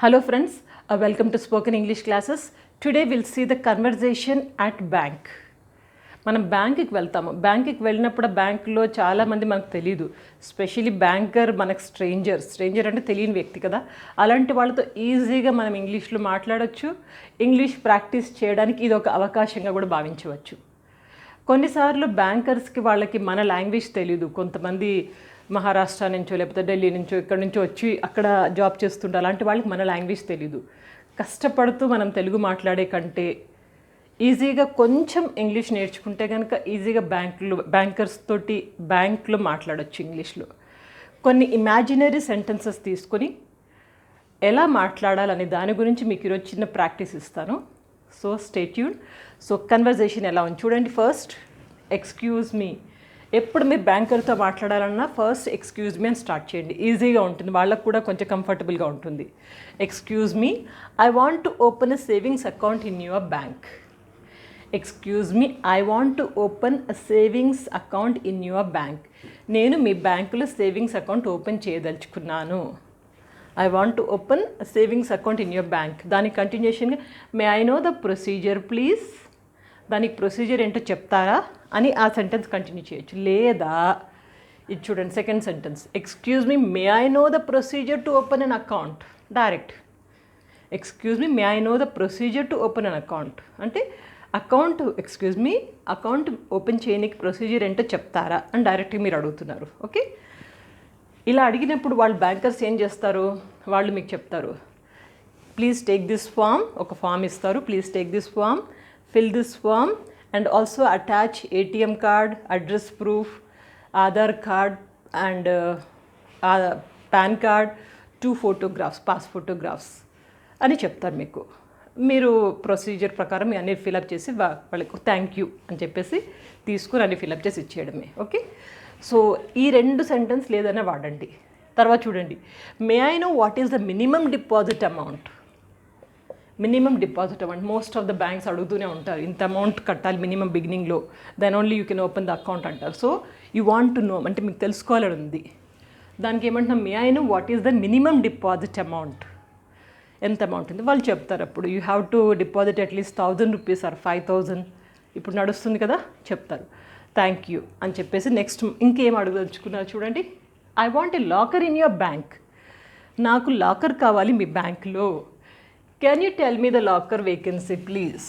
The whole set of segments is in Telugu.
Hello friends, welcome to Spoken English classes. Today we'll see the conversation at bank. మనం బ్యాంక్కి వెళ్తాము. బ్యాంక్కి వెళ్ళినప్పుడు బ్యాంకులో చాలామంది మనకు తెలియదు. స్పెషల్లీ బ్యాంకర్ మనకు స్ట్రేంజర్ అంటే తెలియని వ్యక్తి కదా. అలాంటి వాళ్ళతో ఈజీగా మనం ఇంగ్లీష్లో మాట్లాడవచ్చు. ఇంగ్లీష్ ప్రాక్టీస్ చేయడానికి ఇది ఒక అవకాశంగా కూడా భావించవచ్చు. కొన్నిసార్లు బ్యాంకర్స్కి వాళ్ళకి మన లాంగ్వేజ్ తెలియదు. కొంతమంది మహారాష్ట్ర నుంచో లేకపోతే ఢిల్లీ నుంచో ఇక్కడ నుంచో వచ్చి అక్కడ జాబ్ చేస్తుంటారు. అలాంటి వాళ్ళకి మన లాంగ్వేజ్ తెలీదు. కష్టపడుతూ మనం తెలుగు మాట్లాడే కంటే ఈజీగా కొంచెం ఇంగ్లీష్ నేర్చుకుంటే కనుక ఈజీగా బ్యాంకర్స్ తోటి బ్యాంక్లో మాట్లాడవచ్చు ఇంగ్లీష్లో. కొన్ని ఇమాజినరీ సెంటెన్సెస్ తీసుకొని ఎలా మాట్లాడాలనే దాని గురించి మీకు ఈరోజు చిన్న ప్రాక్టీస్ ఇస్తాను. So stay tune. So conversation ఎలా ఉంది చూడండి. First excuse me. ఎప్పుడు మీరు బ్యాంకర్తో మాట్లాడాలన్నా ఫస్ట్ ఎక్స్క్యూజ్ మీ అని స్టార్ట్ చేయండి. ఈజీగా ఉంటుంది, వాళ్ళకు కూడా కొంచెం కంఫర్టబుల్గా ఉంటుంది. Excuse me, I want to open a savings account in your bank. Excuse me, I want to open a savings account in your bank. నేను మీ బ్యాంకులో సేవింగ్స్ అకౌంట్ ఓపెన్ చేయదలుచుకున్నాను. I want to open a savings account in your bank. దానికి కంటిన్యూషన్గా may I know the procedure please. దానికి ప్రొసీజర్ ఏంటో చెప్తారా అని ఆ సెంటెన్స్ కంటిన్యూ చేయొచ్చు. లేదా ఇది చూడండి, second sentence, excuse me, may I know the procedure to open an account. Direct excuse me, may I know the procedure to open an account అంటే account, excuse me, account open చేయడానికి ప్రొసీజర్ ఏంటో చెప్తారా అని డైరెక్ట్గా మీరు అడుగుతున్నారు. ఓకే, ఇలా అడిగినప్పుడు వాళ్ళు బ్యాంకర్స్ ఏం చేస్తారు, వాళ్ళు మీకు చెప్తారు ప్లీజ్ టేక్ దిస్ ఫామ్. ఒక ఫామ్ ఇస్తారు, please take this form, fill this form and also attach ATM card, address proof, Aadhaar card and PAN card, 2 photographs, pass photographs అని చెప్తారు మీకు. మీరు ప్రొసీజర్ ప్రకారం మీ అన్ని ఫిలప్ చేసి వాళ్ళకి థ్యాంక్ యూ అని చెప్పేసి తీసుకుని అన్ని ఫిలప్ చేసి ఇచ్చేయడమే. ఓకే, సో ఈ 2 సెంటెన్స్ లేదన్నా వాడండి. తర్వాత చూడండి, may I know what is the minimum deposit amount. Minimum deposit amount most of the banks అడుగుతూనే ఉంటారు, ఇంత అమౌంట్ కట్టాలి మినిమం బిగినింగ్లో, then only you can open the account అంటారు. So you want to know అంటే మీకు తెలుసుకోవాలని ఉంది. దానికి ఏమంటున్నాం, may I know what is the minimum deposit amount. ఎంత అమౌంట్ ఉంది వాళ్ళు చెప్తారు. అప్పుడు you have to deposit at least 1000 rupees or 5000 ఇప్పుడు నడుస్తుంది కదా, చెప్తారు థ్యాంక్ యూ అని చెప్పేసి. నెక్స్ట్ ఇంకేం అడగదలుచుకున్నారు చూడండి, I want a locker in your bank. నాకు లాకర్ కావాలి మీ బ్యాంక్లో. Can you tell me the locker vacancy please?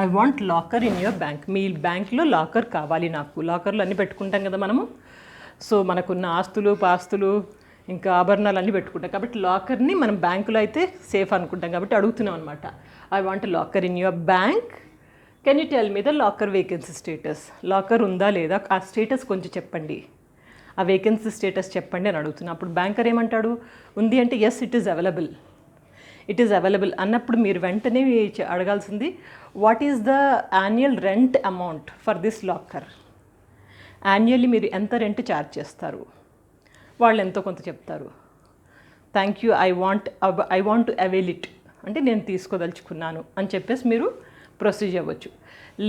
I want locker in your bank. మీ బ్యాంక్లో లాకర్ కావాలి నాకు. లాకర్లు అన్నీ పెట్టుకుంటాం కదా మనము. సో మనకున్న ఆస్తులు పాస్తులు ఇంకా ఆభరణాలు అన్నీ పెట్టుకుంటాం కాబట్టి లాకర్ని మనం బ్యాంకులో అయితే సేఫ్ అనుకుంటాం కాబట్టి అడుగుతున్నాం అనమాట. I want locker in your bank. Can you tell me the locker vacancy status. Locker ఉందా లేదా ఆ స్టేటస్ కొంచెం చెప్పండి, ఆ వేకెన్సీ స్టేటస్ చెప్పండి అని అడుగుతున్నా. అప్పుడు బ్యాంకర్ ఏమంటాడు, ఉంది అంటే yes it is available, it is available అన్నప్పుడు మీరు వెంటనే అడగాల్సింది what is the annual rent amount for this locker. Annually మీరు ఎంత రెంట్ ఛార్జ్ చేస్తారు, వాళ్ళు ఎంతో కొంత చెప్తారు. Thank you, I want to avail it అంటే నేను తీసుకోదలుచుకున్నాను అని చెప్పేసి మీరు ప్రొసీజ్ అవ్వచ్చు.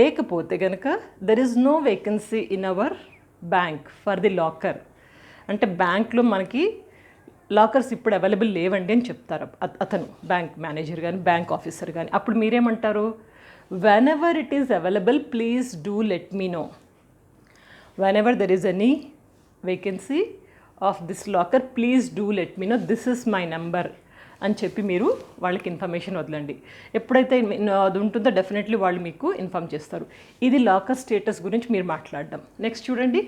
లేకపోతే కనుక there is no vacancy in our bank for the locker అంటే బ్యాంక్లో మనకి లాకర్స్ ఇప్పుడు అవైలబుల్ లేవండి అని చెప్తారు అతను, బ్యాంక్ మేనేజర్ కానీ బ్యాంక్ ఆఫీసర్ కానీ. అప్పుడు మీరేమంటారు, whenever it is available please do let me know. Whenever there is any vacancy of this locker please do let me know, this is my number అని చెప్పి మీరు వాళ్ళకి ఇన్ఫర్మేషన్ వదలండి. ఎప్పుడైతే అది ఉంటుందో డెఫినెట్లీ వాళ్ళు మీకు ఇన్ఫామ్ చేస్తారు. ఇది లాకర్ స్టేటస్ గురించి మీరు మాట్లాడడం. నెక్స్ట్ చూడండి,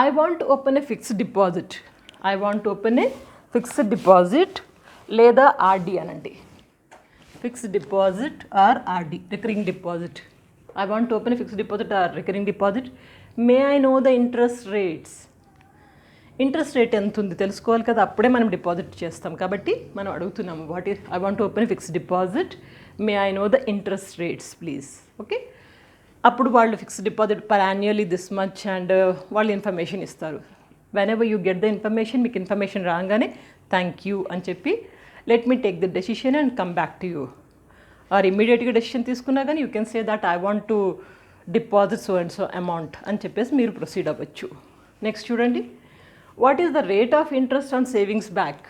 I want open A fixed deposit. I want open A fixed deposit లేదా ఆర్డి అనండి. Fixed deposit are RD, recurring deposit. I want open A fixed deposit are recurring deposit. May I know the interest rates. Interest rate ఎంత ఉంది తెలుసుకోవాలి కదా, అప్పుడే మనం డిపాజిట్ చేస్తాం కాబట్టి మనం అడుగుతున్నాము what is I want to open fixed deposit, may I know the interest rates please. Okay, అప్పుడు వాళ్ళు fixed deposit per annually this much and వాళ్ళు ఇన్ఫర్మేషన్ ఇస్తారు. Whenever you get the information, మీకు ఇన్ఫర్మేషన్ రాగానే థ్యాంక్ యూ అని చెప్పి let me take the decision and come back to you. Or ఇమ్మీడియట్గా డెసిషన్ తీసుకున్నా కానీ you can say that I want to deposit so and so amount అని చెప్పేసి మీరు ప్రొసీడ్ అవ్వచ్చు. నెక్స్ట్ చూడండి, what is the rate of interest on savings bank?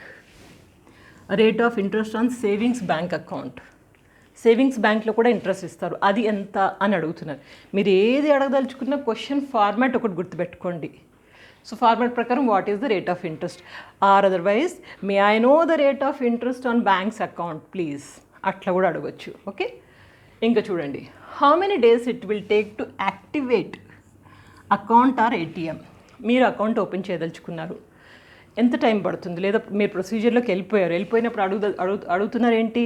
Rate of interest on savings bank account. Savings బ్యాంక్లో కూడా ఇంట్రెస్ట్ ఇస్తారు, అది ఎంత అని అడుగుతున్నారు. మీరు ఏది అడగదలుచుకున్న క్వశ్చన్ ఫార్మాట్ ఒకటి గుర్తుపెట్టుకోండి. సో ఫార్మాట్ ప్రకారం what is the rate of interest, or otherwise may I know the rate of interest on banks account please, అట్లా కూడా అడగచ్చు. ఓకే, ఇంకా చూడండి, how many days it will take to activate account or ATM? మీరు అకౌంట్ ఓపెన్ చేయదలుచుకున్నారు, ఎంత టైం పడుతుంది? లేదా మీరు ప్రొసీజర్లోకి వెళ్ళిపోయినప్పుడు అడుగుతున్నారు ఏంటి,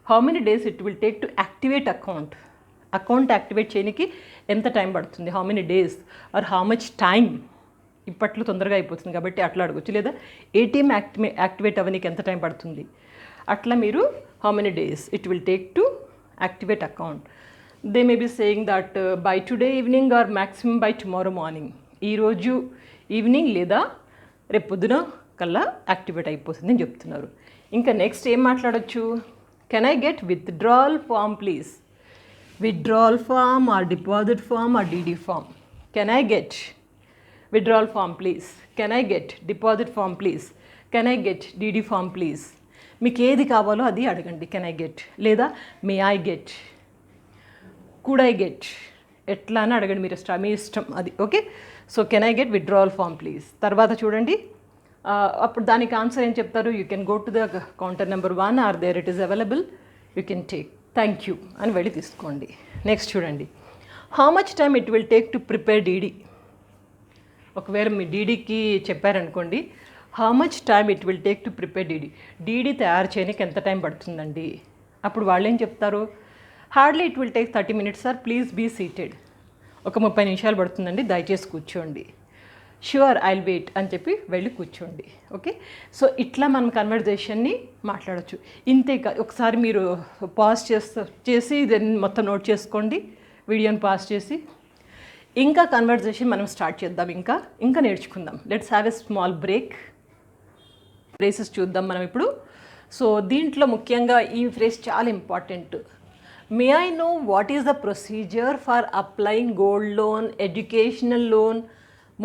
how many days it will take to activate account activate చేయడానికి ఎంత టైం పడుతుంది, how many days or how much time? ఇప్పట్లో తొందరగా అయిపోతుంది కాబట్టి అట్లా అడగచ్చు. లేదా ఏటీఎం యాక్టివేట్ అవ్వడానికి ఎంత టైం పడుతుంది, అట్లా మీరు how many days it will take to activate account. They may be saying that by today evening or maximum by tomorrow morning. ఈరోజు ఈవినింగ్ లేదా రేపు పొద్దున కల్లా యాక్టివేట్ అయిపోతుంది అని చెప్తున్నారు. ఇంకా నెక్స్ట్ ఏం మాట్లాడచ్చు, can I get withdrawal form please? Withdrawal form or deposit form or DD form? Can I get withdrawal form please? Can I get deposit form please? Can I get DD form please? మీకు ఏది కావాలో అది అడగండి. కెన్ ఐ గెట్ లేదా may I get, could I get, ఎట్లా అని అడగండి, మీరు మీ ఇష్టం అది. Okay, so can I get withdrawal form please. తర్వాత చూడండి, అప్పుడు దానికి ఆన్సర్ ఏం చెప్తారు, you can go to the counter number 1 or there it is available, you can take, thank you అని వెళ్ళి తీసుకోండి. నెక్స్ట్ చూడండి, how much time it will take to prepare DD? ఒకవేళ మీ డీడీకి చెప్పారనుకోండి, how much time it will take to prepare DD తయారు చేయడానికి ఎంత టైం పడుతుందండి? అప్పుడు వాళ్ళు ఏం చెప్తారు, hardly it will take 30 minutes sir, please be seated. ఒక 30 నిమిషాలు పడుతుందండి, దయచేసి కూర్చోండి. ష్యూర్ ఐల్ వెయిట్ అని చెప్పి వెళ్ళి కూర్చోండి. ఓకే, సో ఇట్లా మనం కన్వర్జేషన్ని మాట్లాడచ్చు. ఇంతే ఒకసారి మీరు పాజ్ చేసి దాన్ని మొత్తం నోట్ చేసుకోండి, వీడియోని పాజ్ చేసి. ఇంకా కన్వర్జేషన్ మనం స్టార్ట్ చేద్దాం, ఇంకా నేర్చుకుందాం. Let's have a small break. Phrases చూద్దాం మనం ఇప్పుడు. సో దీంట్లో ముఖ్యంగా ఈ ఫ్రేస్ చాలా important. May I know what is the procedure for applying gold loan, educational loan,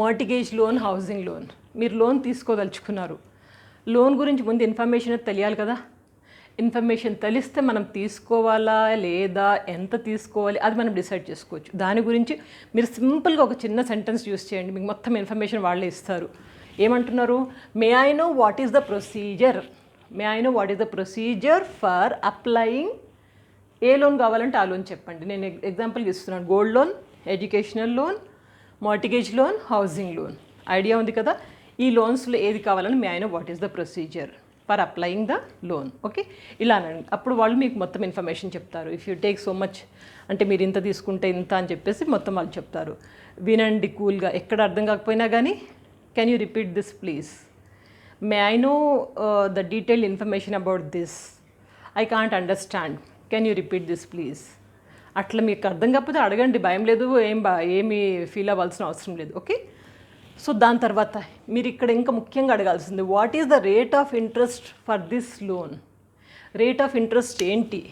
mortgage loan, housing loan? మీరు లోన్ తీసుకోదలుచుకున్నారు, లోన్ గురించి ముందు ఇన్ఫర్మేషన్ తెలియాలి కదా. ఇన్ఫర్మేషన్ తెలిస్తే మనం తీసుకోవాలా లేదా, ఎంత తీసుకోవాలి, అది మనం డిసైడ్ చేసుకోవచ్చు. దాని గురించి మీరు సింపుల్గా ఒక చిన్న సెంటెన్స్ యూస్ చేయండి, మీకు మొత్తం ఇన్ఫర్మేషన్ వాళ్ళే ఇస్తారు. ఏమంటున్నారు, మే I know what is the procedure, May I know what is the procedure for applying. A loan కావాలంటే ఆ లోన్ చెప్పండి. నేను ఎగ్జాంపుల్ ఇస్తున్నాను, gold loan, educational loan, mortgage loan, housing loan. Idea ఉంది కదా. ఈ లోన్స్లో ఏది కావాలని మే I know what is the procedure for applying the loan. Okay, ఇలా అనండి. అప్పుడు వాళ్ళు మీకు మొత్తం ఇన్ఫర్మేషన్ చెప్తారు. If you take so much అంటే మీరు ఇంత తీసుకుంటే ఇంత అని చెప్పేసి మొత్తం వాళ్ళు చెప్తారు. వినండి కూల్గా, ఎక్కడ అర్థం కాకపోయినా కానీ, can you repeat this please? May I know the detailed information about this, I can't understand, can you repeat this please? అట్లా మీకు అర్థం కాకపోతే అడగండి, భయం లేదు, ఏమీ ఫీల్ అవ్వాల్సిన అవసరం లేదు. ఓకే, సో దాని తర్వాత మీరు ఇక్కడ ఇంకా ముఖ్యంగా అడగాల్సింది, what is the rate of interest for this loan? Rate of interest ఏంటి?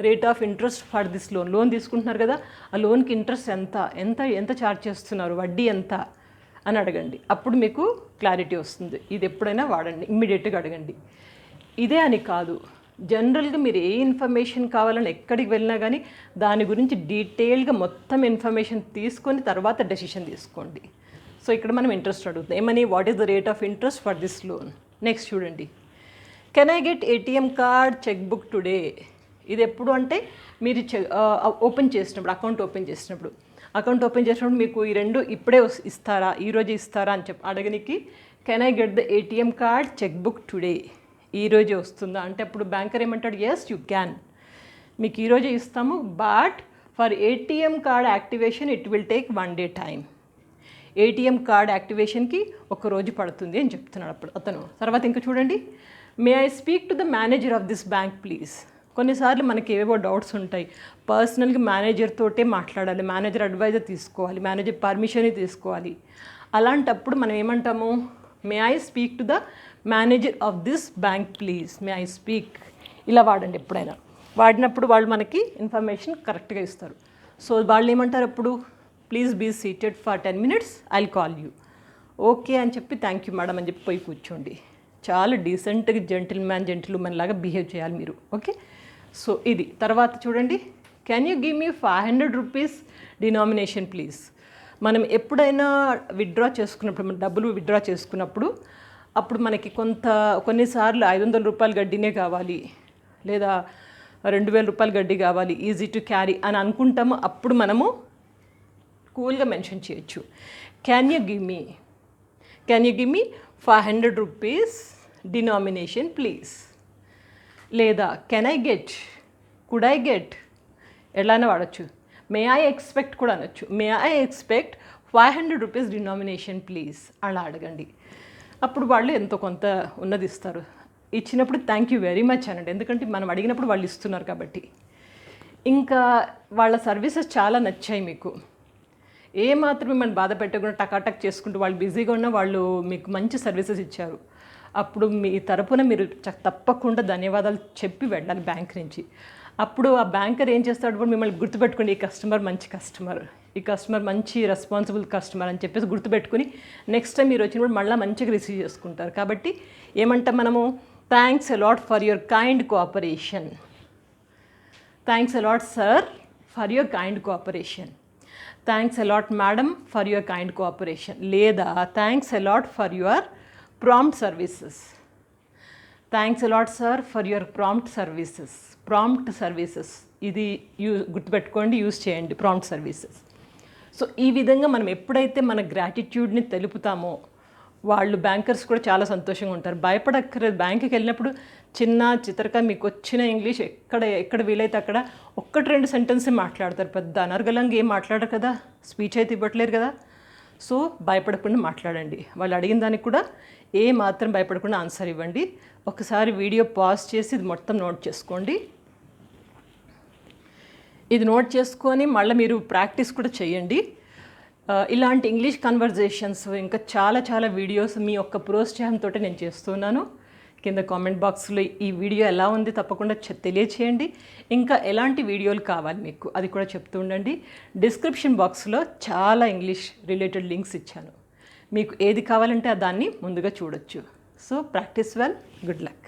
Rate of interest for this loan. Loan తీసుకుంటున్నారు కదా, ఆ లోన్కి ఇంట్రెస్ట్ ఎంత ఎంత ఎంత ఛార్జ్ చేస్తున్నారు, వడ్డీ ఎంత అని అడగండి. అప్పుడు మీకు క్లారిటీ వస్తుంది. ఇది ఎప్పుడైనా వాడండి, ఇమ్మీడియట్గా అడగండి. ఇదే అని కాదు, జనరల్గా మీరు ఏ ఇన్ఫర్మేషన్ కావాలని ఎక్కడికి వెళ్ళినా కానీ దాని గురించి డీటెయిల్గా మొత్తం ఇన్ఫర్మేషన్ తీసుకొని తర్వాత డెసిషన్ తీసుకోండి. సో ఇక్కడ మనం ఇంట్రెస్ట్ అడుగుతాం, ఏమని, what is the rate of interest for this loan. Next చూడండి, can I get ATM card, cheque book today? ఇది ఎప్పుడు అంటే మీరు ఓపెన్ చేసినప్పుడు, అకౌంట్ ఓపెన్ చేసినప్పుడు మీకు ఈ రెండు ఇప్పుడే ఇస్తారా, ఈరోజు ఇస్తారా అని అడగనికి, can I get the ATM card, cheque book today? ఈరోజే వస్తుందా అంటే అప్పుడు బ్యాంకర్ ఏమంటాడు, ఎస్ యూ క్యాన్, మీకు ఈరోజే ఇస్తాము, but for ATM card activation it will take 1 day time. ATM card యాక్టివేషన్కి 1 రోజు పడుతుంది అని చెప్తున్నాడు అప్పుడు అతను. తర్వాత ఇంకా చూడండి, may I speak to the manager of this bank please? కొన్నిసార్లు మనకి ఏవేవో డౌట్స్ ఉంటాయి, పర్సనల్గా మేనేజర్ తోటే మాట్లాడాలి, మేనేజర్ అడ్వైజర్ తీసుకోవాలి, మేనేజర్ పర్మిషన్ తీసుకోవాలి. అలాంటప్పుడు మనం ఏమంటాము, may I speak to the manager of this bank please, may I speak. ఇలా వాడండి. ఎప్పుడైనా వాడినప్పుడు వాళ్ళు మనకి ఇన్ఫర్మేషన్ కరెక్ట్గా ఇస్తారు. సో వాళ్ళు ఏమంటారు అప్పుడు, please be seated for 10 minutes, I'll call you. Okay అని చెప్పి థ్యాంక్ యూ మేడం అని చెప్పి పోయి కూర్చోండి. చాలా డీసెంట్గా జెంటిల్మెన్ లాగా బిహేవ్ చేయాలి మీరు. ఓకే, సో ఇది. తర్వాత చూడండి, can you give me 500 rupees denomination please. మనం ఎప్పుడైనా విత్డ్రా చేసుకున్నప్పుడు, మన డబ్బులు విత్డ్రా చేసుకున్నప్పుడు అప్పుడు మనకి కొన్నిసార్లు 500 రూపాయల గడ్డినే కావాలి, లేదా 2000 రూపాయల గడ్డి కావాలి, ఈజీ టు క్యారీ అని అనుకుంటాము. అప్పుడు మనము కూల్గా మెన్షన్ చేయొచ్చు, can you give me 500 rupees denomination please. లేదా can I get, could I get, ఎలానే వాడచ్చు. మే ఐ ఎక్స్పెక్ట్ కూడా అనొచ్చు. May I expect 500 rupees denomination please అలా అడగండి. అప్పుడు వాళ్ళు ఎంతో కొంత ఉన్నది ఇస్తారు. ఇచ్చినప్పుడు థ్యాంక్ యూ వెరీ మచ్ అనండి, ఎందుకంటే మనం అడిగినప్పుడు వాళ్ళు ఇస్తున్నారు కాబట్టి. ఇంకా వాళ్ళ సర్వీసెస్ చాలా నచ్చాయి మీకు. ఏ మాత్రమే మనం బాధ పెట్టకుండా టకాటక్ చేసుకుంటూ వాళ్ళు బిజీగా ఉన్న వాళ్ళు మీకు మంచి సర్వీసెస్ ఇచ్చారు. అప్పుడు మీ తరపున మీరు తప్పకుండా ధన్యవాదాలు చెప్పి వెళ్ళాలి బ్యాంక్ నుంచి. అప్పుడు ఆ బ్యాంకర్ ఏం చేస్తాడు, కూడా మిమ్మల్ని గుర్తుపెట్టుకోండి, ఈ కస్టమర్ మంచి కస్టమర్, ఈ కస్టమర్ మంచి రెస్పాన్సిబుల్ కస్టమర్ అని చెప్పేసి గుర్తుపెట్టుకుని నెక్స్ట్ టైం మీరు వచ్చినప్పుడు మళ్ళీ మంచిగా రిసీవ్ చేసుకుంటారు. కాబట్టి ఏమంటాం మనము, thanks a lot for your kind cooperation, thanks a lot sir for your kind cooperation, thanks a lot madam for your kind cooperation. లేదా thanks a lot for your prompt services, thanks a lot sir for your prompt services. ఇది గుర్తుపెట్టుకోండి, యూజ్ చేయండి ప్రాంప్ట్ సర్వీసెస్. సో ఈ విధంగా మనం ఎప్పుడైతే మన గ్రాటిట్యూడ్ని తెలుపుతామో వాళ్ళు బ్యాంకర్స్ కూడా చాలా సంతోషంగా ఉంటారు. భయపడక్కర్లేదు. బ్యాంకుకి వెళ్ళినప్పుడు చిత్రక మీకు వచ్చిన ఇంగ్లీష్ ఎక్కడ వీలైతే అక్కడ 1-2 సెంటెన్సే మాట్లాడతారు. పెద్ద అనర్గళంగా ఏం మాట్లాడరు కదా, స్పీచ్ అయితే ఇవ్వట్లేరు కదా. సో భయపడకుండా మాట్లాడండి. వాళ్ళు అడిగిన దానికి కూడా ఏ మాత్రం భయపడకుండా ఆన్సర్ ఇవ్వండి. ఒకసారి వీడియో పాజ్ చేసి ఇది మొత్తం నోట్ చేసుకోండి. ఇది నోట్ చేసుకొని మళ్ళీ మీరు ప్రాక్టీస్ కూడా చేయండి. ఇలాంటి ఇంగ్లీష్ కన్వర్జేషన్స్ ఇంకా చాలా వీడియోస్ మీ యొక్క ప్రోత్సాహంతో నేను చేస్తున్నాను. కింద కామెంట్ బాక్స్లో ఈ వీడియో ఎలా ఉంది తప్పకుండా తెలియచేయండి. ఇంకా ఎలాంటి వీడియోలు కావాలి మీకు అది కూడా చెప్తూ ఉండండి. డిస్క్రిప్షన్ బాక్స్లో చాలా ఇంగ్లీష్ రిలేటెడ్ లింక్స్ ఇచ్చాను. మీకు ఏది కావాలంటే దాన్ని ముందుగా చూడొచ్చు. So practice well, good luck.